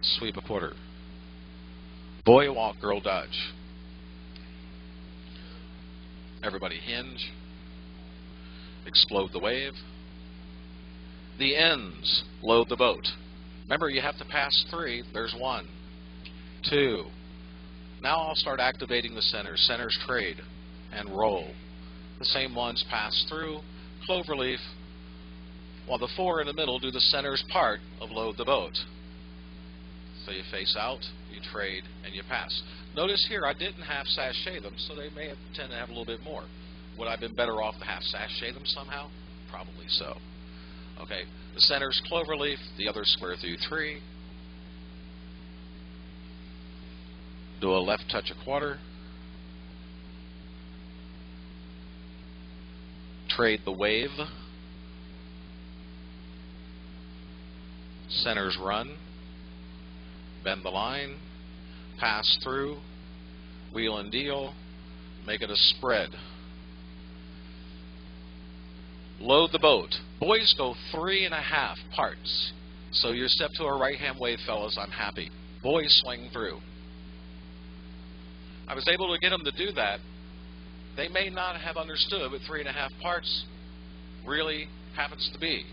Sweep 1/4. Boy walk, girl dodge. Everybody hinge. Explode the wave. The ends load the boat. Remember, you have to pass 3. There's 1, 2. Now I'll start activating the centers. Centers trade and roll. The same ones pass through, cloverleaf, while the 4 in the middle do the center's part of load the boat. So you face out, you trade, and you pass. Notice here I didn't half sashay them, so they may have tend to have a little bit more. Would I have been better off to half sashay them somehow? Probably so. Okay, the center's cloverleaf, the other square through 3. Do a left touch 1/4. Trade the wave. Centers run. Bend the line. Pass through. Wheel and deal. Make it a spread. Load the boat. Boys go 3.5 parts. So you step to a right-hand wave, fellas. I'm happy. Boys swing through. I was able to get them to do that. They may not have understood what 3.5 parts really happens to be.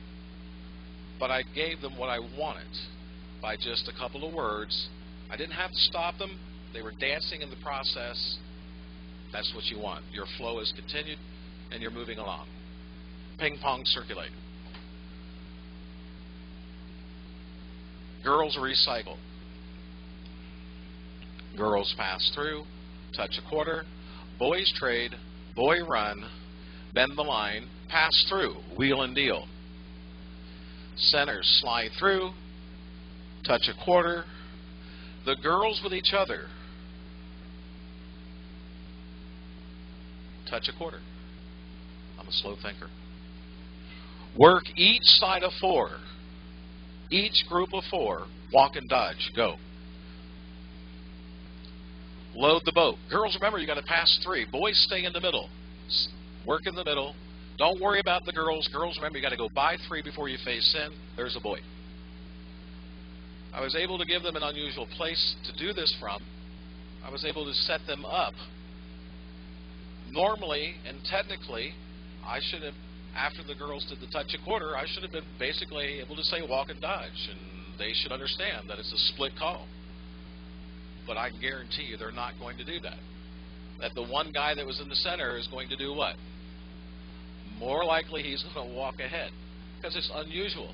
But I gave them what I wanted by just a couple of words. I didn't have to stop them. they were dancing in the process. That's what you want. Your flow is continued, and you're moving along. Ping pong circulate. Girls recycle. Girls pass through, touch a quarter, boys trade, boy run, bend the line, pass through, wheel and deal. Centers slide through, touch a quarter, the girls with each other, touch a quarter. I'm a slow thinker. Work each side of 4. Each group of 4, walk and dodge, go. Load the boat. Girls, remember, you got to pass 3. Boys, stay in the middle. Work in the middle. Don't worry about the girls. Girls, remember, you got to go by 3 before you face in. There's a boy. I was able to give them an unusual place to do this from. I was able to set them up. Normally and technically, I should have, after the girls did the touch a quarter, I should have been basically able to say walk and dodge, and they should understand that it's a split call. But I can guarantee you they're not going to do that. That the one guy that was in the center is going to do what? More likely he's going to walk ahead, because it's unusual.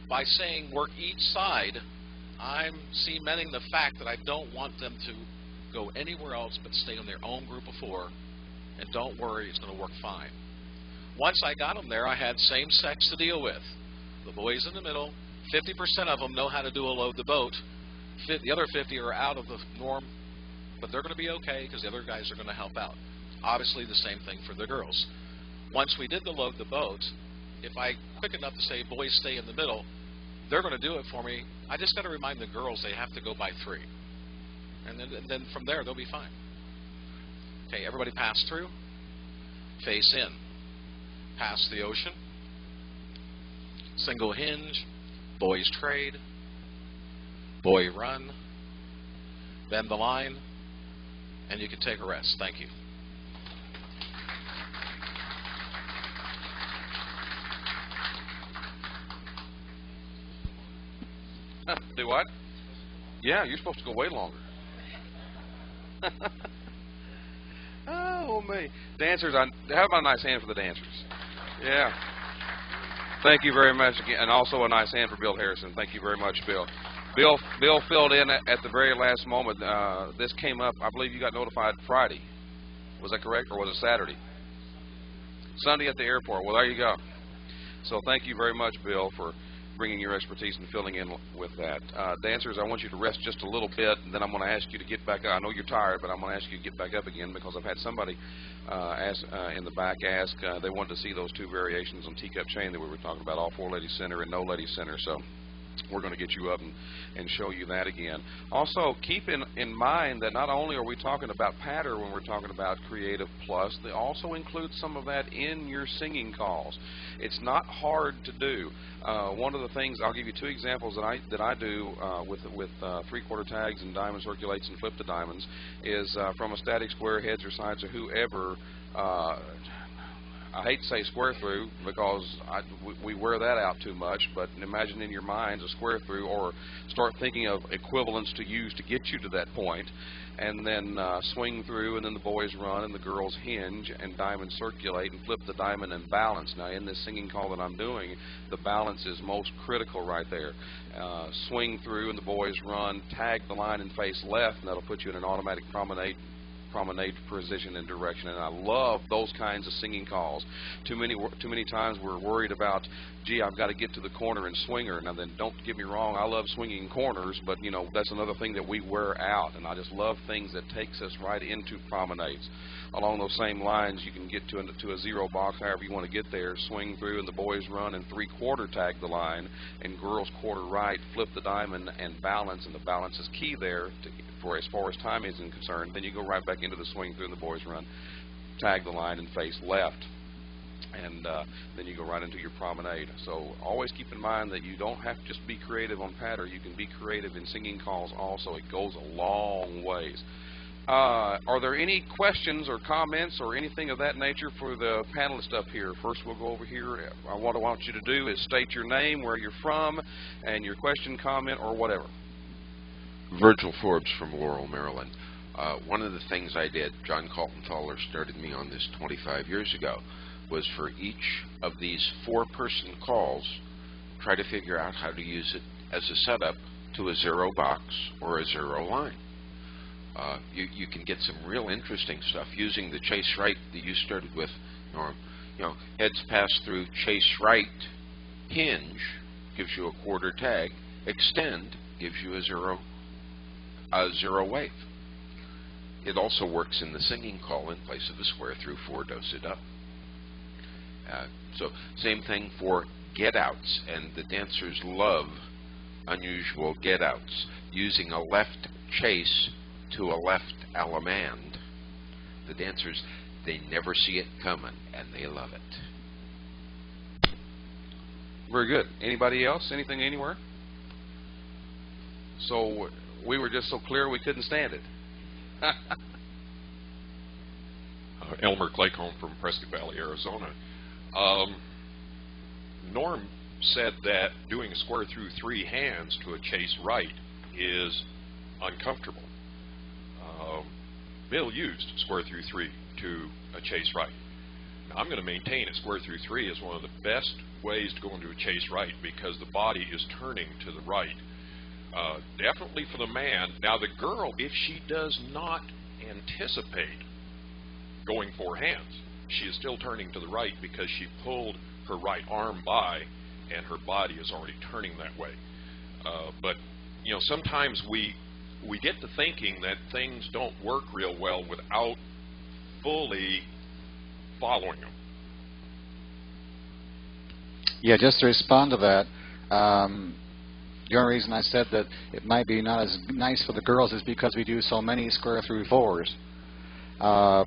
By saying work each side, I'm cementing the fact that I don't want them to go anywhere else but stay on their own group of 4, and don't worry, it's going to work fine. Once I got them there, I had same sex to deal with. The boys in the middle, 50% of them know how to do a load the boat. The other 50 are out of the norm, but they're going to be okay because the other guys are going to help out. Obviously, the same thing for the girls. Once we did the load the boat, if I quick enough to say, boys, stay in the middle, they're going to do it for me. I just got to remind the girls they have to go by 3. And then from there, they'll be fine. Okay, everybody pass through, face in. Pass the ocean, single hinge, boys trade, boy run, bend the line, and you can take a rest. Thank you. Do what? Yeah, you're supposed to go way longer. Oh, me. Dancers, how about a nice hand for the dancers? Yeah. Thank you very much again, and also a nice hand for Bill Harrison. Thank you very much, Bill. Bill filled in at the very last moment. This came up, I believe you got notified Friday. Was that correct, or was it Saturday? Sunday at the airport. Well, there you go. So thank you very much, Bill, for bringing your expertise and filling in with that. Dancers, I want you to rest just a little bit, and then I'm going to ask you to get back up. I know you're tired, but I'm going to ask you to get back up again, because I've had somebody in the back ask, they wanted to see those 2 variations on teacup chain that we were talking about, all 4 ladies center and no ladies center. So we're going to get you up and show you that again. Also, keep in mind that not only are we talking about patter when we're talking about Creative Plus, they also include some of that in your singing calls. It's not hard to do. One of the things, I'll give you 2 examples that I do with 3/4 tags and diamond circulates and flip the diamonds, is from a static square, heads or sides or whoever. I hate to say square through, because we wear that out too much, but imagine in your minds a square through, or start thinking of equivalents to use to get you to that point, and then swing through, and then the boys run and the girls hinge and diamond circulate and flip the diamond and balance. Now in this singing call that I'm doing, the balance is most critical right there. Swing through and the boys run, tag the line and face left, and that'll put you in an automatic promenade position and direction, and I love those kinds of singing calls. Too many times we're worried about, gee, I've got to get to the corner and swinger. Now then, don't get me wrong, I love swinging corners, but you know, that's another thing that we wear out, and I just love things that takes us right into promenades. Along those same lines, you can get to a 0 box, however you want to get there, swing through and the boys run and 3/4 tag the line, and girls quarter right, flip the diamond and balance, and the balance is key there for as far as time is concerned. Then you go right back into the swing through and the boys run, tag the line and face left, and then you go right into your promenade. So always keep in mind that you don't have to just be creative on patter, you can be creative in singing calls also. It goes a long ways. Are there any questions or comments or anything of that nature for the panelists up here? First, we'll go over here. What I want you to do is state your name, where you're from, and your question, comment, or whatever. Virgil Forbes from Laurel, Maryland. One of the things I did, John Kaltenthaler started me on this 25 years ago, was for each of these 4-person calls, try to figure out how to use it as a setup to a 0 box or a 0 line. You can get some real interesting stuff using the chase right that you started with, Norm. You know, heads pass through, chase right, hinge gives you a quarter tag, extend gives you a zero wave. It also works in the singing call in place of a square through 4 dose it up. So same thing for get outs, and the dancers love unusual get outs, using a left chase to a left allemande. The dancers, they never see it coming, and they love it. Very good. Anybody else? Anything anywhere? So we were just so clear we couldn't stand it. Elmer Claycomb from Prescott Valley, Arizona. Norm said that doing a square through 3 hands to a chase right is uncomfortable. Bill used square through 3 to a chase right. Now, I'm going to maintain that square through 3 is one of the best ways to go into a chase right because the body is turning to the right. Definitely for the man. Now the girl, if she does not anticipate going 4 hands, she is still turning to the right because she pulled her right arm by and her body is already turning that way. But you know, sometimes we get to thinking that things don't work real well without fully following them. Yeah, just to respond to that, the only reason I said that it might be not as nice for the girls is because we do so many square through 4s.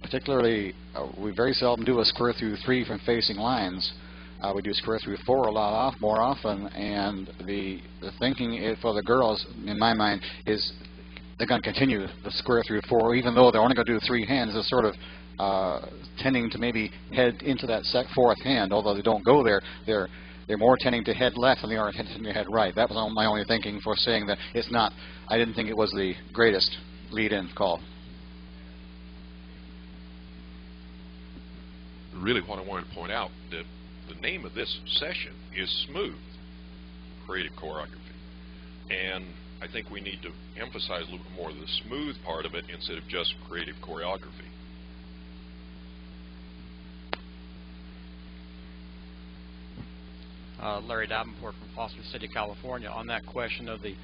Particularly, we very seldom do a square through 3 from facing lines. We do square through 4 a lot more often, and the thinking for the girls, in my mind, is they're going to continue the square through 4, even though they're only going to do 3 hands. They're sort of tending to maybe head into that 4th hand, although they don't go there. They're more tending to head left than they are tending to head right. That was my only thinking for saying that it's not. I didn't think it was the greatest lead-in call. Really, what I wanted to point out that the name of this session is Smooth Creative Choreography, and I think we need to emphasize a little bit more of the smooth part of it instead of just creative choreography. Larry Davenport from Foster City, California, on that question of the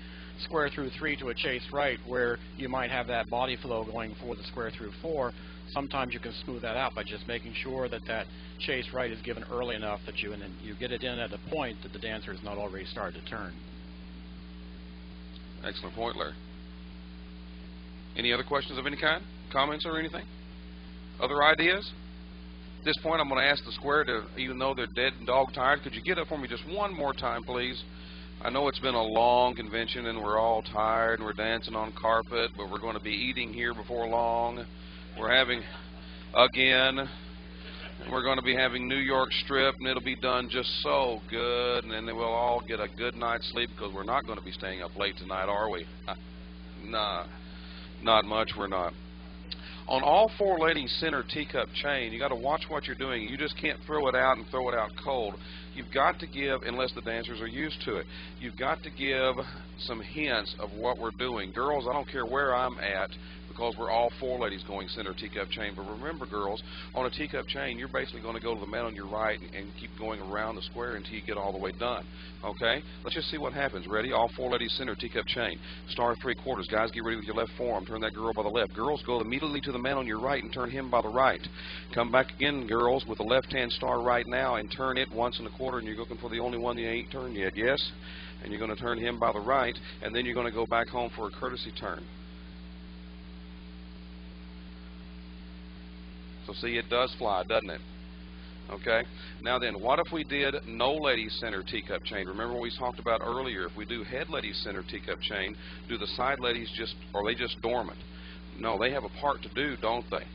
square through 3 to a chase right, where you might have that body flow going for the square through 4. Sometimes you can smooth that out by just making sure that that chase right is given early enough that you get it in at a point that the dancer has not already started to turn. Excellent point, Larry. Any other questions of any kind? Comments or anything? Other ideas? At this point, I'm going to ask the square to, even though they're dead and dog tired, could you get up for me just one more time, please? I know it's been a long convention and we're all tired and we're dancing on carpet, but we're going to be eating here before long. We're having, again, we're going to be having New York strip, and it'll be done just so good, and then we'll all get a good night's sleep because we're not going to be staying up late tonight, are we? Nah, not much, we're not. On all 4 ladies center teacup chain, you got to watch what you're doing. You just can't throw it out and throw it out cold. You've got to give, unless the dancers are used to it, you've got to give some hints of what we're doing. Girls, I don't care where I'm at, because we're all 4 ladies going center teacup chain. But remember, girls, on a teacup chain, you're basically going to go to the man on your right and keep going around the square until you get all the way done. Okay? Let's just see what happens. Ready? All 4 ladies center teacup chain. Star 3/4. Guys, get ready with your left forearm. Turn that girl by the left. Girls, go immediately to the man on your right and turn him by the right. Come back again, girls, with the left-hand star right now and turn it 1 1/4, and you're looking for the only one that ain't turned yet. Yes? And you're going to turn him by the right, and then you're going to go back home for a courtesy turn. So see, it does fly, doesn't it? Okay. Now then, what if we did no ladies center teacup chain? Remember what we talked about earlier. If we do head ladies center teacup chain, do the side ladies just, are they just dormant? No, they have a part to do, don't they?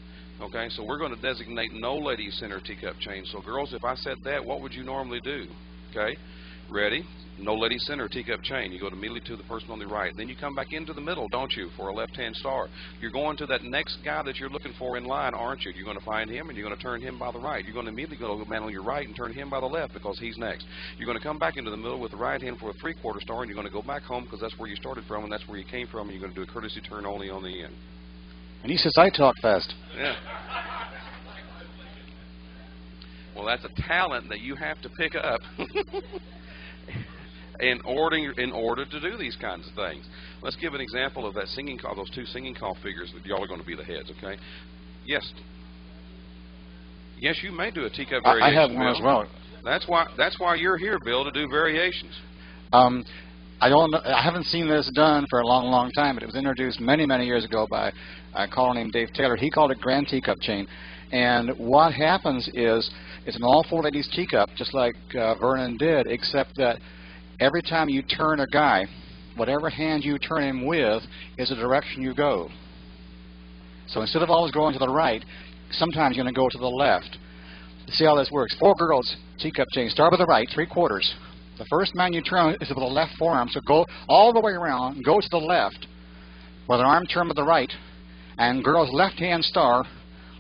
Okay, so we're going to designate no ladies center teacup chain. So girls, if I said that, what would you normally do? Okay, Ready? No lady center, teacup chain. You go immediately to the person on the right. Then you come back into the middle, don't you, for a left-hand star. You're going to that next guy that you're looking for in line, aren't you? You're going to find him, and you're going to turn him by the right. You're going to immediately go to the man on your right and turn him by the left because he's next. You're going to come back into the middle with the right hand for a three-quarter star, and you're going to go back home because that's where you started from and that's where you came from, and you're going to do a courtesy turn only on the end. And he says, I talk fast. Yeah. Well, that's a talent that you have to pick up in order to do these kinds of things. Let's give an example of that singing call, those two singing call figures that y'all are going to be the heads, okay? Yes. Yes, you may do a teacup variation. I have one Bill. as well. That's why you're here, Bill, to do variations. I haven't seen this done for a long, long time, but it was introduced many, many years ago by a caller named Dave Taylor. He called it Grand Teacup Chain. And what happens is it's an all-four ladies teacup, just like Vernon did, except that every time you turn a guy, whatever hand you turn him with is the direction you go. So instead of always going to the right, sometimes you're going to go to the left. See how this works. 4 girls, teacup chain. Start with the right, 3/4. The first man you turn is with the left forearm, so go all the way around and go to the left with an arm turned to the right, and girl's left hand star,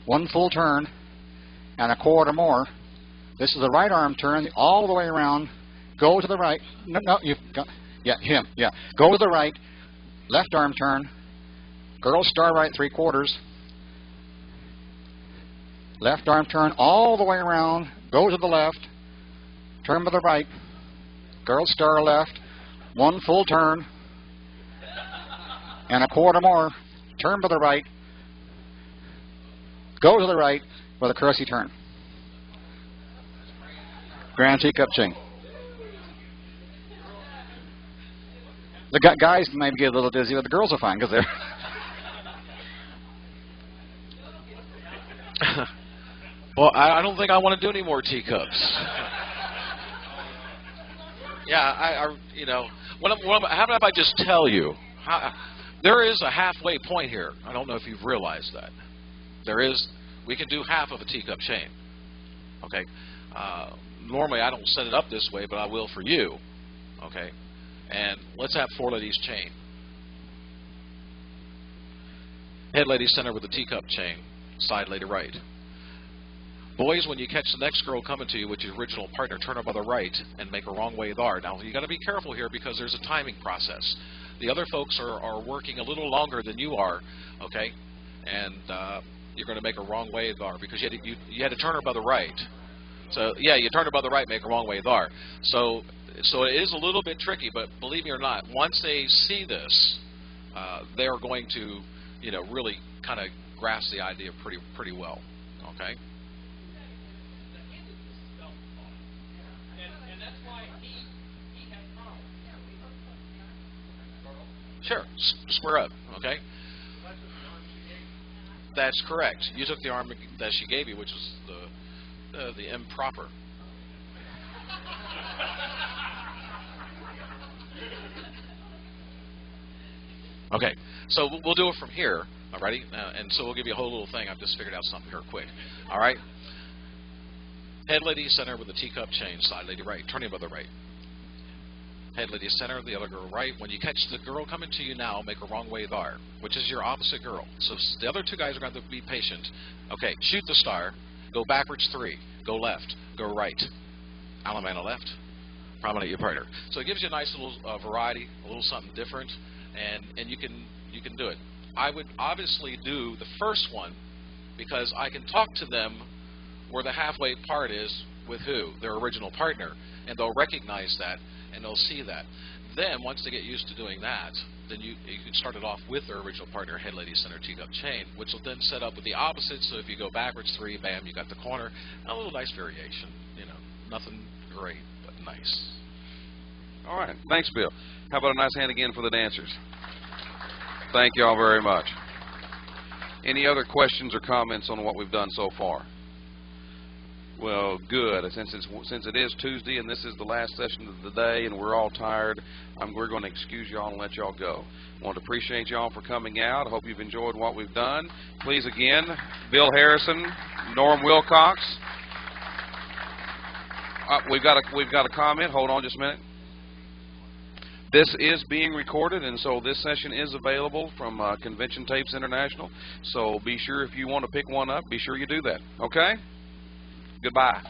1 full turn and a quarter more. This is the right arm turn all the way around. Go to the right. No, you've got, yeah, him, yeah. Go to the right, left arm turn, girl star right 3/4, left arm turn all the way around, go to the left, turn to the right, girl star left, 1 full turn, and a quarter more, turn to the right, go to the right with a courtesy turn. Grand teacup chain. The guys maybe get a little dizzy, but the girls are fine because they're... Well, I don't think I want to do any more teacups. Yeah, you know, how about if I just tell you, there is a halfway point here. I don't know if you've realized that. There is, we can do half of a teacup chain. Okay. Normally I don't set it up this way, but I will for you. Okay. And let's have 4 ladies chain. Head lady center with the teacup chain. Side lady right. Boys, when you catch the next girl coming to you with your original partner, turn her by the right and make a wrong way there. Now, you got to be careful here because there's a timing process. The other folks are working a little longer than you are, okay? And you're going to make a wrong way there because you had to turn her by the right. So, yeah, you turn her by the right, make a wrong way there. So it is a little bit tricky, but believe me or not, once they see this, they are going to, you know, really kind of grasp the idea pretty well, okay? Sure, square up, okay? That's correct. You took the arm that she gave you, which was the improper. Okay, so we'll do it from here, alrighty? And so we'll give you a whole little thing. I've just figured out something here quick. All right? Head lady center with the teacup chain, side lady right, turning by the right. Head lady center, the other girl right. When you catch the girl coming to you now, make a wrong way there, which is your opposite girl. So the other 2 guys are going to be patient. Okay, shoot the star, go backwards 3, go left, go right. Alamana left, promenade your partner. So it gives you a nice little variety, a little something different, and you can do it. I would obviously do the first one because I can talk to them where the halfway part is with who? Their original partner, and they'll recognize that. And they'll see that. Then, once they get used to doing that, then you can start it off with their original partner, head lady center teacup chain, which will then set up with the opposite. So if you go backwards 3, bam, you got the corner. A little nice variation. You know, nothing great, but nice. All right. Thanks, Bill. How about a nice hand again for the dancers? Thank you all very much. Any other questions or comments on what we've done so far? Well, good. Since it is Tuesday and this is the last session of the day and we're all tired, we're going to excuse y'all and let y'all go. I want to appreciate y'all for coming out. I hope you've enjoyed what we've done. Please, again, Bill Harrison, Norm Wilcox, we've got a comment. Hold on just a minute. This is being recorded, and so this session is available from Convention Tapes International. So be sure if you want to pick one up, be sure you do that. Okay? Goodbye.